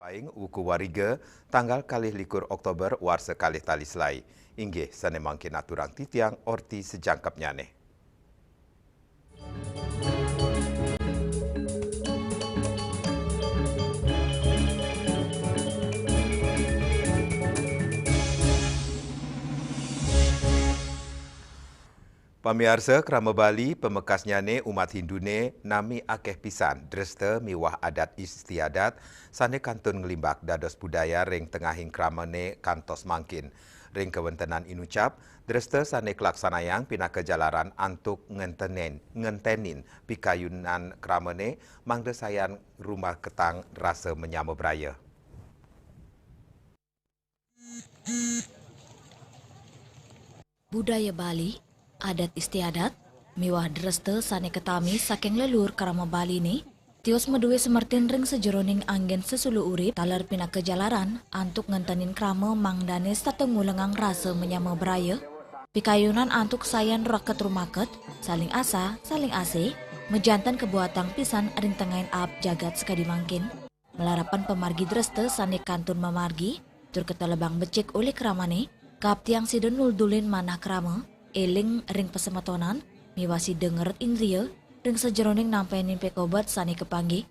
Paing uku wariga tanggal kalih likur Oktober war sekalih tali selai. Inggih sane mangkin aturang titiang orti sejangkap nyane. Pamiarsa krama Bali pemekas nyane umat Hindune nami akeh pisan dresta miwah adat istiadat sane kantun ngelimbak dados budaya ring tengahing kramane kantos mangkin. Ring kewentenan inucap dresta sane kelaksanayang pinaka jalaran antuk ngentenin pikayunan kramane mangde sayan rumah ketang rasa menyama beraya. Budaya Bali, adat istiadat, miwah dreste sane ketami saking lelur karama Bali ni, tios medue semertin ring sejeroning anggen sesulu urip talar pinaka jalaran antuk ngentenin krama mangdane satengulengang rasa menyama beraya, pikayunan antuk sayan raket rumaket, saling asa, saling ase, mejantan kebuatan pisan ring tengain ap jagat sekadi mangkin. Melarapan pemargi dreste sane kantun memargi, tur ketelebang becek oleh kramane, kap tiang si denul dulin manah krama, eling ring pesematonan, miwasi dengeret indria, ring sejeroning nampenin pekobat sani kepanggi.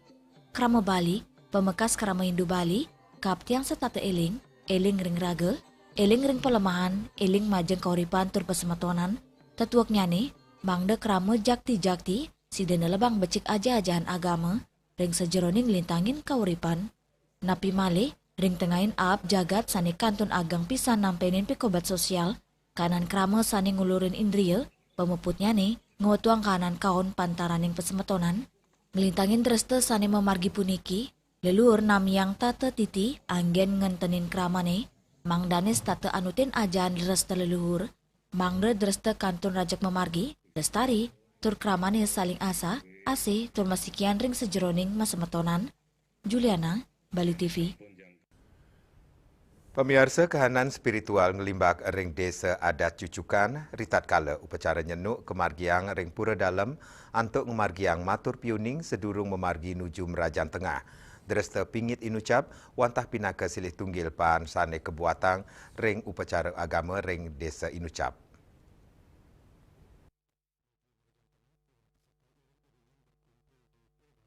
Krama Bali, pemekas krama Hindu Bali, kap tiang setata eling ring ragel, eling ring pelemahan, eling majeng kauripan tur pesematonan, tetuak nyane, mangde krama jakti-jakti, si denelebang becik aja-ajahan agama, ring sejeroning lintangin kauripan. Napi male, ring tengahin ap jagat sani kantun agang pisan nampenin pekobat sosial, kanan krama sani ngulurin indria, pemuputnya nih, ngotuang kanan kaon pantaraning pesemetonan, ngelintangin dreste sani memargi puniki, leluhur namyang tata titi, anggen ngentenin kramane, mangdanes tata anutin ajan dreste leluhur, mangde dreste kantun rajak memargi, lestari, tur kramane saling asa, ase, tur masikian ring sejeroning masemetonan. Juliana, Bali TV. Pemirsa kahanan spiritual ngelimbak ring desa adat cucukan ritat kala upacara nyenuk kemargiang ring pura dalam antuk ngemargiang matur piuning sedurung memargi nuju Merajan Tengah. Dresta pingit inucap wantah pinaka silih tunggil pan sane kebuatang ring upacara agama ring desa inucap.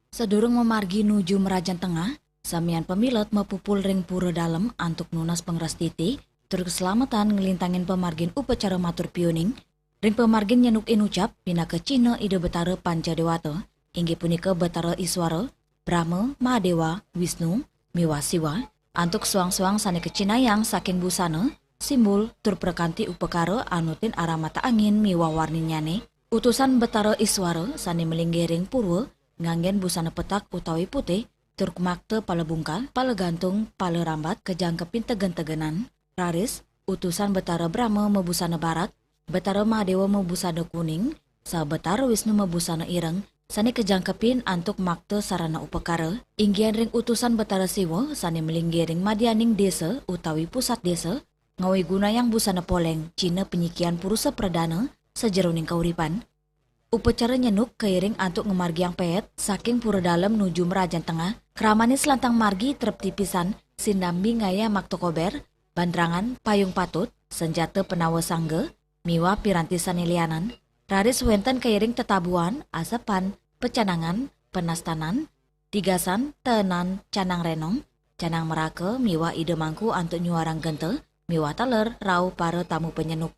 Sedurung memargi nuju Merajan Tengah, samian pemilat mepupul ring pura dalam antuk nunas pengras titi, tur keselamatan ngelintangin pemargin upacara matur piuning, ring pemargin nyenuk inucap pinaka Cina ide betara panca dewata, inggi punika betara Iswara, Brahma, Mahadewa, Wisnu, miwa Siwa, antuk suang-suang sane kecinayang saking busana, simbol tur prekanti upakara anutin arah mata angin miwa warninyane, utusan betara Iswara sane melinggi ring purwa, nganggen busana petak utawi putih, tur kemakte pala bungkal, pala gantung, pala rambat, kejangkepin tegen-tegenan. Raris, utusan betara Brahma mebusana barat, betara Mahadewa mebusana kuning, sa betara Wisnu mebusana ireng, sani kejangkepin antuk makte sarana upakara, inggian ring utusan betara Siwa, sani melinggi ring madianing desa utawi pusat desa, ngawi guna yang busana poleng, Cina penyikian purusa perdana, sejeroning kauripan. Upacara nyenuk keiring antuk ngemargi yang peet, saking pura dalam nuju Merajan Tengah, kramane selantang margi trep tipisan, sindambi ngaya makto kober, bandrangan, payung patut, senjata penawa sangge, miwa piranti sanilianan, raris wenten keiring tetabuan, asapan, pecanangan, penastanan, tigasan, tenan, canang renong, canang merake, miwa ide mangku antuk nyuarang gente, miwa taler, rau para tamu penyenuk.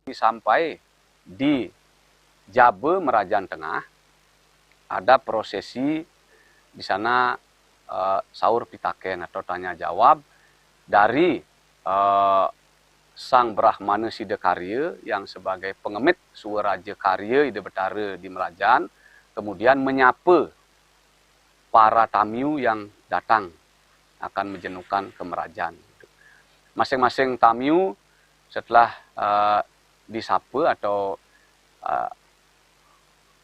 Sampai di Jabe Merajan Tengah ada prosesi di sana sahur pitaken atau tanya jawab dari Sang Brahmana Sidakarya yang sebagai pengemit Suweraja Karya Ida Betara di Merajan, kemudian menyapa para tamu yang datang akan menjenukan ke Merajan. Masing-masing tamu setelah disapa atau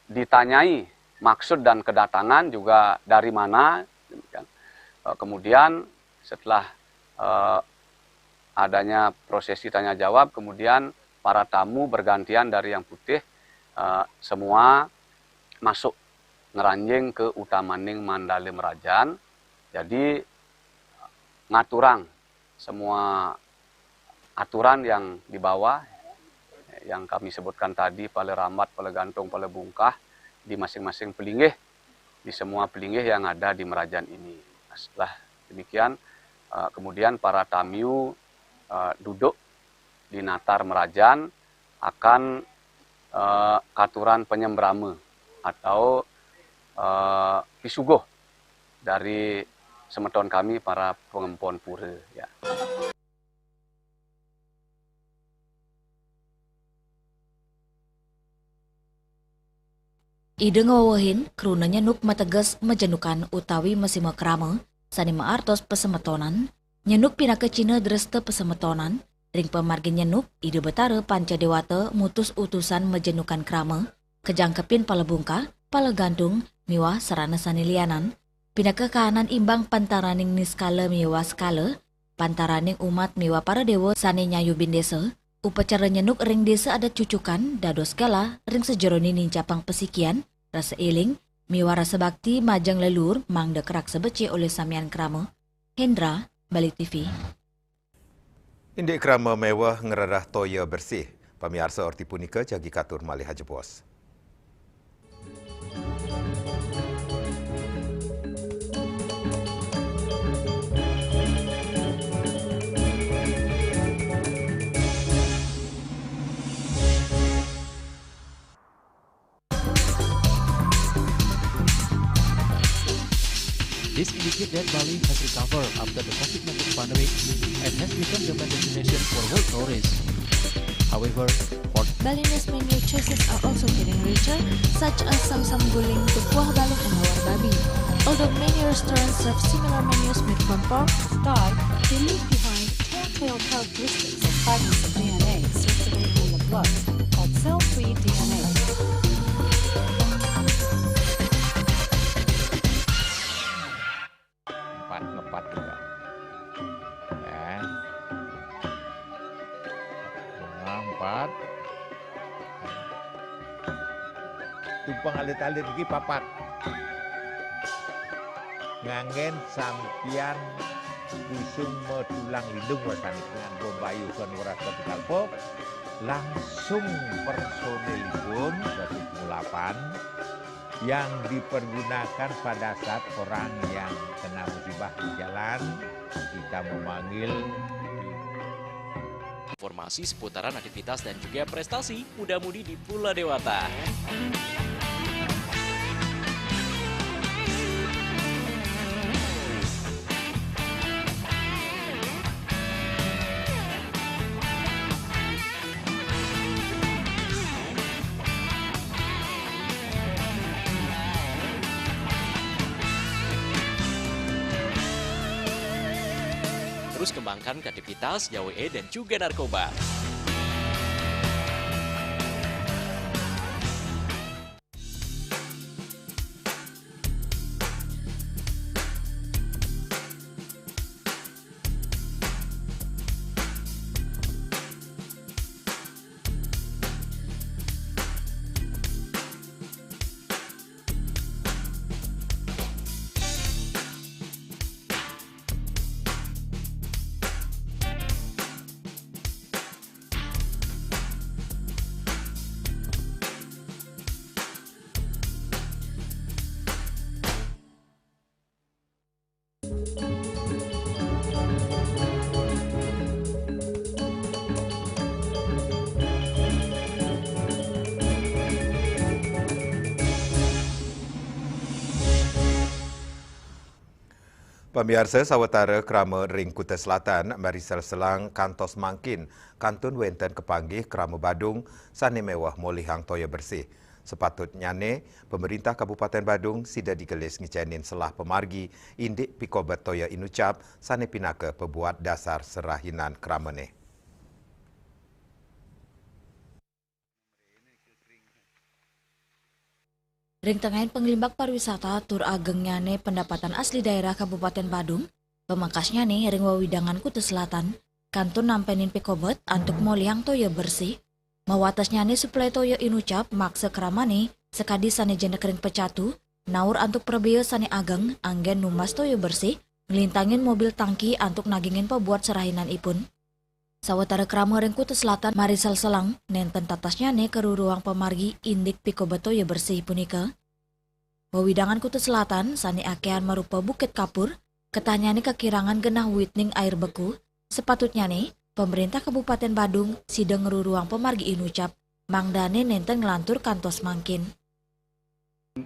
ditanyai maksud dan kedatangan juga dari mana, kemudian setelah adanya prosesi tanya jawab, kemudian para tamu bergantian dari yang putih semua masuk ngeranjing ke utamaning Mandale Merajan. Jadi ngaturang semua aturan yang di bawah yang kami sebutkan tadi, pale rambat, pale gantung, pale bungkah di masing-masing pelinggih, di semua pelinggih yang ada di Merajan ini. Setelah demikian, kemudian para tamiu duduk di natar Merajan akan katuran penyembrame atau pisugoh dari semeton kami para pengempon pura. Ya. Ide ngawawahin kruna nyenuk mateges majenukan utawi mesima krama sani maartos pesemetonan nyenuk pina ke Cina dreste pesemetonan ring pemargin nyenuk ide betara panca dewata mutus utusan majenukan krama kejangkepin pala bungka pala gantung miwah sarana sanilianan pina ke kahanan imbang pantaraning niskala miwah skala pantaraning umat miwah para dewa sani nyayu bin desa. Upacara nyenuk ring desa adat cucukan, dados kala, ring sejeroni nincapang pesikian, rasa eling, miwa rasa bakti majang lelur, mang dekrak sebeci oleh samian krama. Hendra, Bali TV. Indik krama mewah ngeradah toya bersih. Pamiarsa orti punika jagi katur malih haja bos. This indicates that Bali has recovered after the COVID-19 pandemic and has become the main destination for world tourists. However, Balinese menu choices are also getting richer, such as samsam guling, tubuh balung, and hawar babi. Although many restaurants serve similar menus made from pork, Dog, they leave behind telltale characteristics of fragments of DNA circulating in the blood called cell-free DNA. Ngepat juga ya. Bunga 4 tumpang alit-alit lagi papat ngangen sampian busung metulang lindung wasani nganggo bayu kon ora kalpo langsung personelipun 108 yang dipergunakan pada saat orang yang kena musibah di jalan, kita memanggil. informasi seputaran aktivitas dan juga prestasi muda-mudi di Pulau Dewata. Terus kembangkan kreativitas, JWE, dan juga narkoba. Pemirsa sawetara krama ring Kuta Selatan, Marisel Selang, kantos mangkin, kantun wenten kepanggih krama Badung, sane mewah molihang toya bersih. Sepatutnya pemerintah Kabupaten Badung sida digelis ngicenin selah pemargi, indik pikobat toya inucap, sane pinaka pebuat dasar serahinan kramane. Ring tengahin penglimbak pariwisata tur ageng nyane pendapatan asli daerah Kabupaten Badung, pemangkasnya ring wawidangan Kuta Selatan, kantun nampenin pikobet antuk molihang toya bersih, Mawatasnya ne suplai toyo inucap maksa keramane sekadi sane janda kering pecatu, naur antuk perbeo sane ageng anggen numas toyo bersih, ngelintangin mobil tangki antuk nagingin pembuat serahinan ipun. Sawatara kerama reng Kuta Selatan Marisal Selang, nenten tatasnya ne ke ruang pemargi indik pikoba toyo bersih punika. Wawidangan Kuta Selatan sane akean marupa Bukit Kapur, ketanyane kekirangan genah witning air beku, sepatutnya ne pemerintah Kabupaten Badung sidang ruang pemargi inucap, mangdane nenten ngelantur kantos mangkin.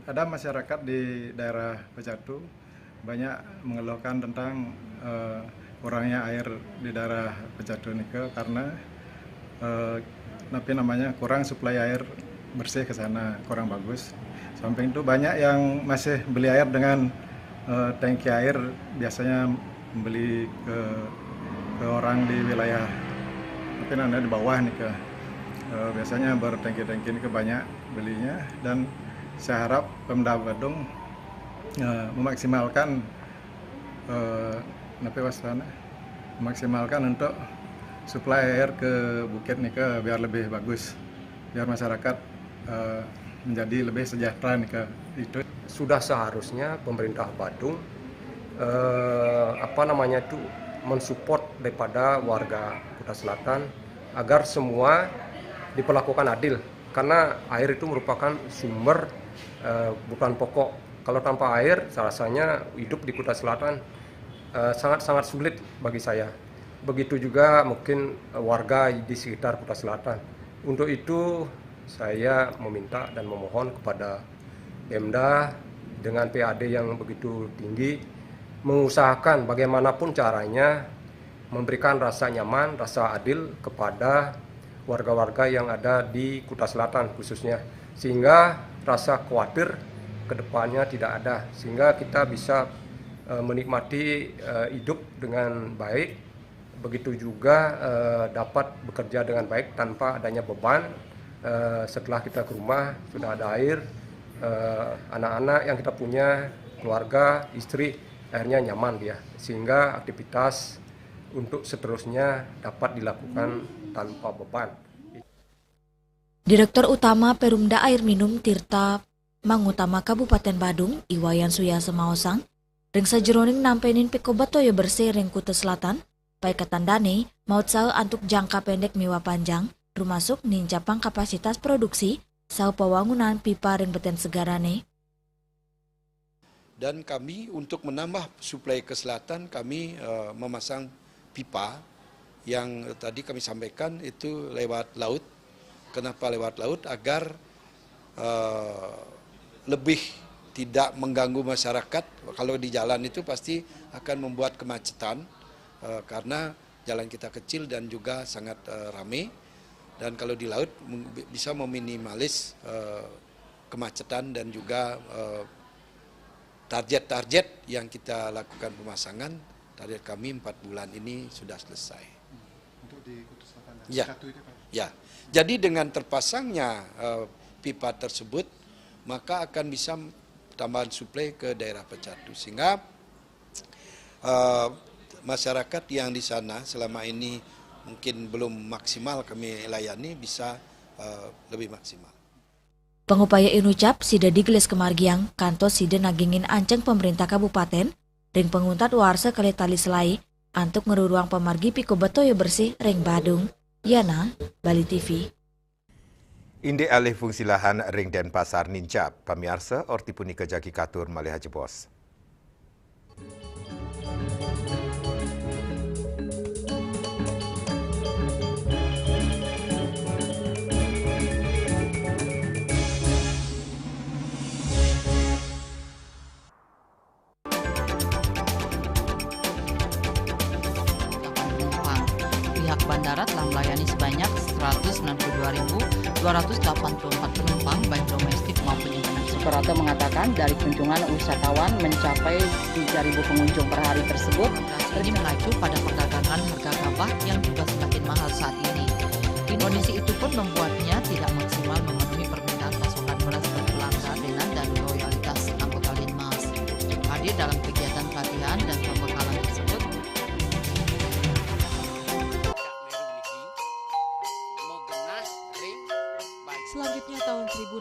Ada masyarakat di daerah Pecatu banyak mengeluhkan tentang kurangnya air di daerah Pecatu Nike karena kurang suplai air bersih ke sana, kurang bagus. Samping itu banyak yang masih beli air dengan tangki air, biasanya membeli ke orang di wilayah mungkin ada di bawah nih biasanya bertangki-tangki ini banyak belinya, dan saya harap Pemda Badung memaksimalkan untuk suplai air ke bukit nih biar lebih bagus, biar masyarakat menjadi lebih sejahtera nih itu. Sudah seharusnya pemerintah Badung mensupport daripada warga Kuta Selatan agar semua diperlakukan adil, karena air itu merupakan sumber kebutuhan pokok. Kalau tanpa air, rasanya hidup di Kuta Selatan sangat sulit bagi saya. Begitu juga mungkin warga di sekitar Kuta Selatan. Untuk itu saya meminta dan memohon kepada Pemda dengan PAD yang begitu tinggi mengusahakan bagaimanapun caranya memberikan rasa nyaman, rasa adil kepada warga-warga yang ada di Kuta Selatan khususnya, sehingga rasa khawatir ke depannya tidak ada, sehingga kita bisa menikmati hidup dengan baik, begitu juga dapat bekerja dengan baik tanpa adanya beban. Setelah kita ke rumah sudah ada air, anak-anak yang kita punya, keluarga, istri, akhirnya nyaman dia, sehingga aktivitas untuk seterusnya dapat dilakukan tanpa beban. Direktur Utama Perumda Air Minum Tirta Mangutama Kabupaten Badung, Iwayan Suyasa Maosang, ring sajeroning nampenin pikobat toyo bersih ring Kuta Selatan, pai ketandane maut sao antuk jangka pendek miwa panjang, termasuk nincapang kapasitas produksi, sao pewangunan pipa ring beten segarane. Dan kami untuk menambah suplai ke selatan, kami memasang pipa yang tadi kami sampaikan itu lewat laut. Kenapa lewat laut? Agar lebih tidak mengganggu masyarakat. Kalau di jalan itu pasti akan membuat kemacetan karena jalan kita kecil dan juga sangat ramai. Dan kalau di laut bisa meminimalis kemacetan dan juga target-target yang kita lakukan pemasangan, target kami 4 bulan ini sudah selesai. Untuk di Kuta Selatan ya. Ya. Jadi dengan terpasangnya pipa tersebut, maka akan bisa tambahan suplai ke daerah Pecatu, sehingga masyarakat yang di sana selama ini mungkin belum maksimal kami layani bisa lebih maksimal. Pengupaya inucap sida digelis kemargiang kantos sida nagingin anceng pemerintah kabupaten ring penguntat warsa kali tali selai antuk ngeruruang pemargi pikobat toyo bersih ring Badung. Yana, Bali TV. Inde alih fungsi lahan ring Denpasar nincap, pamiarsa orti punika jagi katur malih haji bos. Pihak bandara telah melayani sebanyak 192.284 penumpang baik domestik maupun internasional. Operator mengatakan dari kunjungan wisatawan mencapai 3.000 pengunjung per hari tersebut. Ini mengacu pada perdagangan harga gabah yang juga semakin mahal saat ini. Kondisi itu pun membuatnya tidak maksimal memenuhi permintaan pasokan beras ke pelanggan dan loyalitas anggota Linmas. Hadir dalam kegiatan pelatihan dan pembekalan tersebut, ring 1639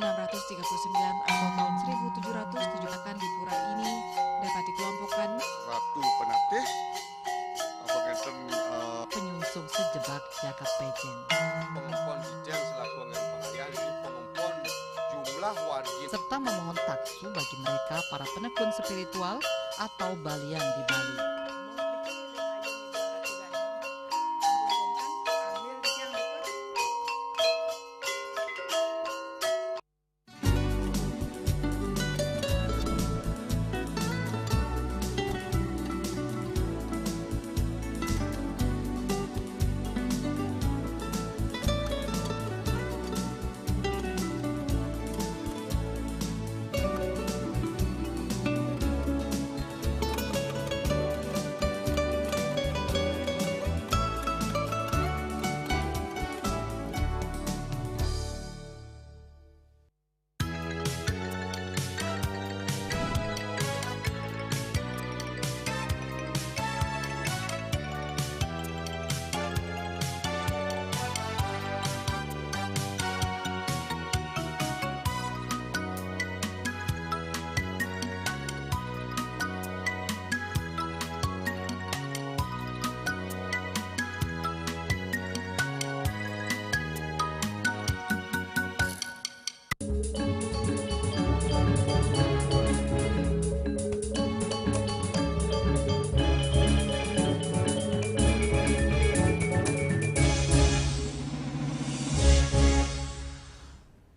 atau tahun 1707 di pura ini dapat dikelompokkan Ratu Penatih, penyungsung sejebak Jakab Pejen, pengumpul Dijen selaku angin pengalian ini pengumpul jumlah wargi serta memohon taksu bagi mereka para penekun spiritual atau balian di Bali.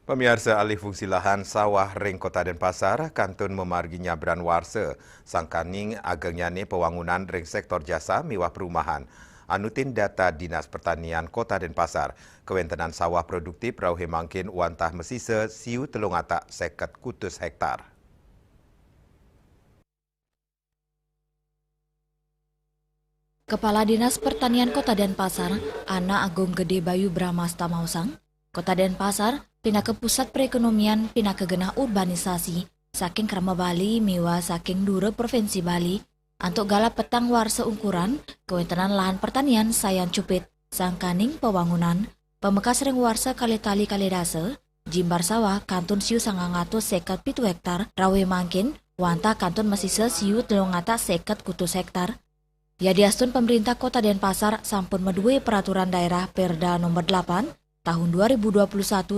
Pemirsa, alih fungsi lahan sawah ring Kota Denpasar kantun memargi nyabran warsa sangkaning agengnyane pewangunan ring sektor jasa miwah perumahan. Anutin data Dinas Pertanian Kota Denpasar, kewentenan sawah produktif rauhe mangkin wantah mesise siu 350 hektar. Kepala Dinas Pertanian Kota Denpasar, Ana Agung Gede Bayu Bramasta Mausang, Kota Denpasar pindah ke pusat perekonomian, pindah ke genah urbanisasi, saking Krama Bali, miwa saking Dura Provinsi Bali, untuk galap petang warsa ukuran, kewentenan lahan pertanian sayan cupit, sangkaning pewangunan, pemekas ring warsa kali-tali kalidase, jimbar sawah kantun siu 950 hektar, rawe mangkin, wanta kantun mesise siu 350 hektar. Ya diastun pemerintah Kota Denpasar sampun medue peraturan daerah Perda nomor 8 tahun 2021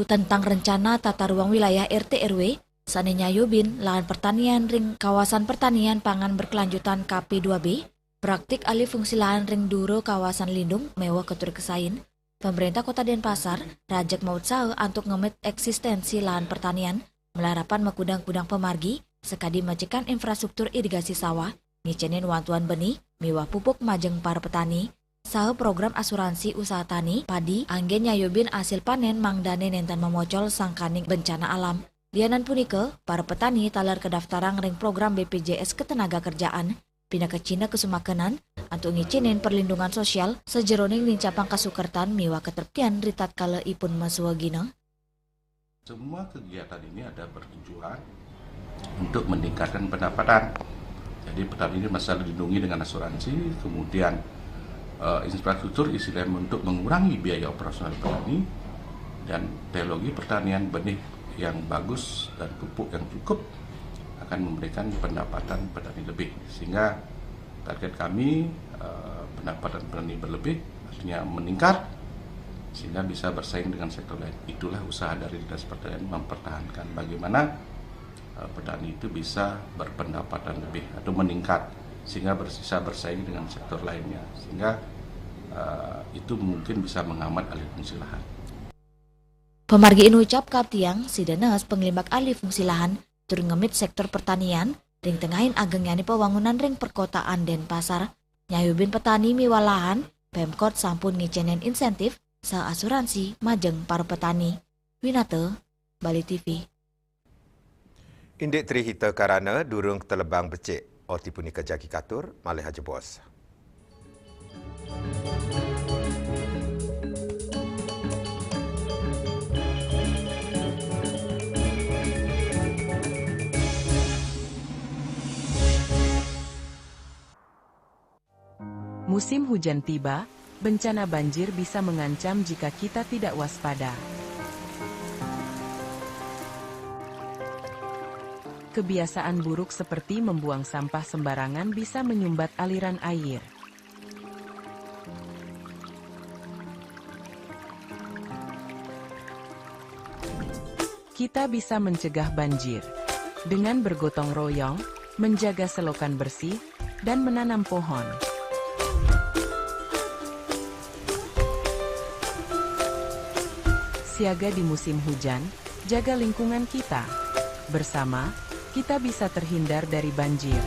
tentang rencana tata ruang wilayah RT RW sanenya Yobin lahan pertanian ring kawasan pertanian pangan berkelanjutan KP2B praktik alih fungsi lahan ring Duro kawasan lindung mewah ketur kesain pemerintah Kota Denpasar rajak maut sae untuk ngemit eksistensi lahan pertanian melarapan mekudang-kudang pemargi sekadi majikan infrastruktur irigasi sawah ngicenin wantuan benih miwah pupuk majeng para petani saha program asuransi usaha tani, padi, anggen nyayobin hasil panen mangdane nenten memocol sangkaning bencana alam. Dianan punike, para petani talar kedaftaran ring program BPJS Ketenagakerjaan, pindah ke Cina kesumakenan, untuk ngicinin perlindungan sosial, sejeroning lincapang kasukertan miwa keterpian ritat kala ipun masuwagina. Semua kegiatan ini ada bertujuan untuk meningkatkan pendapatan. Jadi petani ini masalah dilindungi dengan asuransi, kemudian infrastruktur istilahnya untuk mengurangi biaya operasional petani dan teknologi pertanian benih yang bagus dan pupuk yang cukup akan memberikan pendapatan petani lebih sehingga target kami pendapatan petani berlebih artinya meningkat sehingga bisa bersaing dengan sektor lain. Itulah usaha dari Dinas Pertanian mempertahankan bagaimana petani itu bisa berpendapatan lebih atau meningkat sehingga bisa bersaing dengan sektor lainnya sehingga itu mungkin bisa menghambat alih fungsi lahan. Pemargi ucap kaptiang si Denas penglimbak alih fungsi lahan turun ngemit sektor pertanian ring tengahin agengyani pewangunan ring perkotaan Denpasar nyayubin petani miwa lahan Pemkot sampun ngicenen insentif sa asuransi majeng para petani. Winate Bali TV. Indik trihita karana durung telebang becik. Oti punika jagi katur, malih haja bos. Musim hujan tiba, bencana banjir bisa mengancam jika kita tidak waspada. kebiasaan buruk seperti membuang sampah sembarangan bisa menyumbat aliran air. Kita bisa mencegah banjir dengan bergotong royong, menjaga selokan bersih, dan menanam pohon. Siaga di musim hujan, jaga lingkungan kita. Bersama, kita bisa terhindar dari banjir.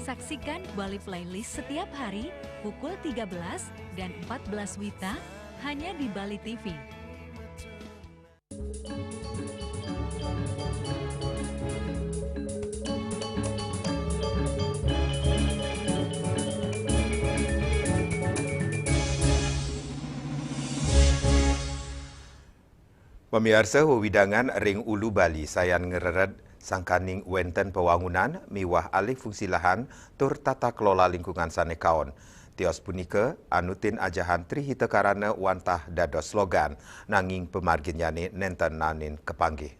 Saksikan Bali Playlist setiap hari pukul 13 dan 14 WITA hanya di Bali TV. Pemirsa wewidangan ring Ulu Bali sayan ngereret sangkaning wenten pewangunan miwah alih fungsi lahan tur tata kelola lingkungan sanekaon. Tios punika anutin ajahan Trihita Karana wantah dados slogan nanging pemarginyane nenten nanin kepanggih.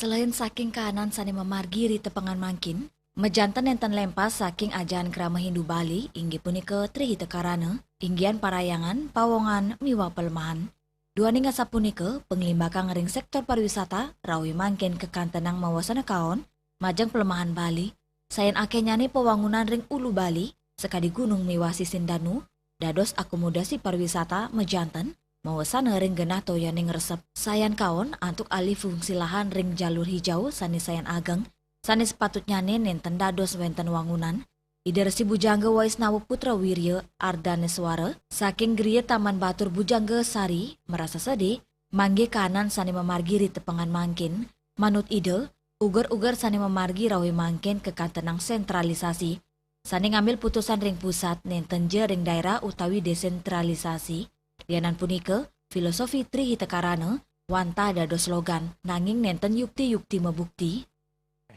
Selain saking kahanan sani memargi ri tepengan mangkin, mejanten enten lempas saking ajahan krama Hindu Bali inggih punika Trihita Karana, inggian parayangan, pawongan, miwa pelemahan. Dua ninga sapunika penglimbakang ring sektor pariwisata rawi mangkin kekantenang mawasana kaon, majang pelemahan Bali, sayan akenyane pewangunan ring Ulu Bali, sekadi gunung miwa sisin danu, dados akomodasi pariwisata mejanten, mawasana ring genah toyaning resep. Sayan kaon antuk alih fungsi lahan ring jalur hijau sani sayan ageng, sani sepatutnya nenten dados wenten wangunan. Ida Resi Bujangga Waisnawa Putra Wirya Ardaneswara saking Griya Taman Batur Bujangga Sari merasa sedih mangge kanan sani memargi ri tepengan mangkin. Manut ide ugar-ugar sani memargi rawi mangkin kekantenang sentralisasi. Sani ngambil putusan ring pusat nenten je ring daerah utawi desentralisasi. Lianan punika filosofi Trihita Karana wantah dados slogan nanging nenten yukti-yukti mebukti.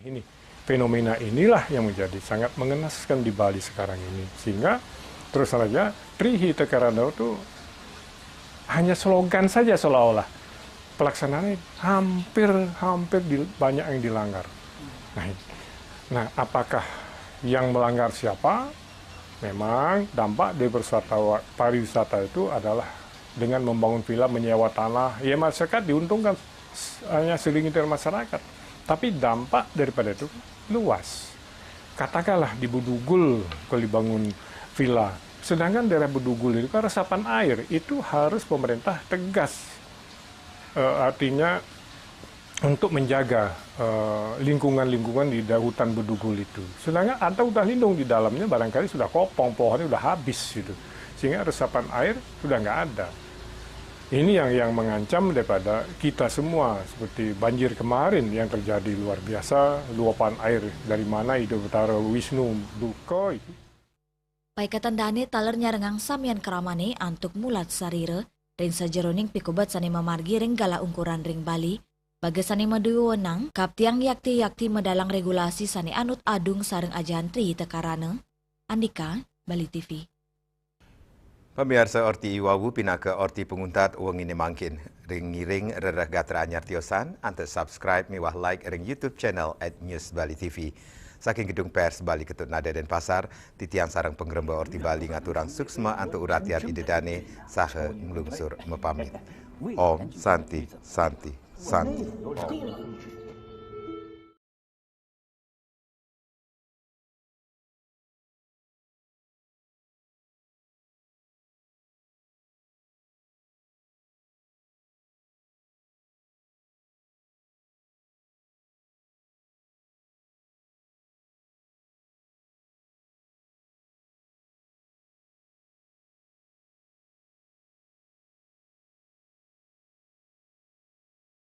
Ini fenomena inilah yang menjadi sangat mengenaskan di Bali sekarang ini. Sehingga terus saja Trihita Karana itu hanya slogan saja seolah-olah. Pelaksanaannya hampir banyak yang dilanggar. Nah, apakah yang melanggar siapa? Memang dampak dari pariwisata itu adalah dengan membangun villa, menyewa tanah. Ya masyarakat diuntungkan hanya segelintir masyarakat. Tapi dampak daripada itu luas. Katakanlah di Bedugul kalau dibangun villa. Sedangkan daerah Bedugul itu kan resapan air, itu harus pemerintah tegas. Artinya untuk menjaga lingkungan-lingkungan di hutan Bedugul itu. Sedangkan ada hutan lindung di dalamnya barangkali sudah kopong, pohonnya sudah habis gitu. Sehingga resapan air sudah nggak ada. Ini yang mengancam daripada kita semua, seperti banjir kemarin yang terjadi luar biasa, luapan air dari mana itu betara Wisnu duka itu. Paikatan dane taler nyarengang samian keramane antuk mulat sarire, ring sajeroning pikobat sane mamargi ring gala ungkuran ring Bali, baga sane madu wenang, kaptiang yakti medalang regulasi sane anut adung sareng ajantri tekarane. Andika, Bali TV. Pemirsa orti iwawu pinaka orti penguntat uang ini mangkin. Ring rerah gatra anyar tiosan, ante subscribe miwah like ring YouTube channel @News Bali TV. Saking gedung pers Bali Ketut Nada dan Pasar, titiang sarang penggeremba orti Bali ngaturang suksma antu uratiar idedane sahe ngelungsur mepamit. Om Santi, Santi, Santi. Om.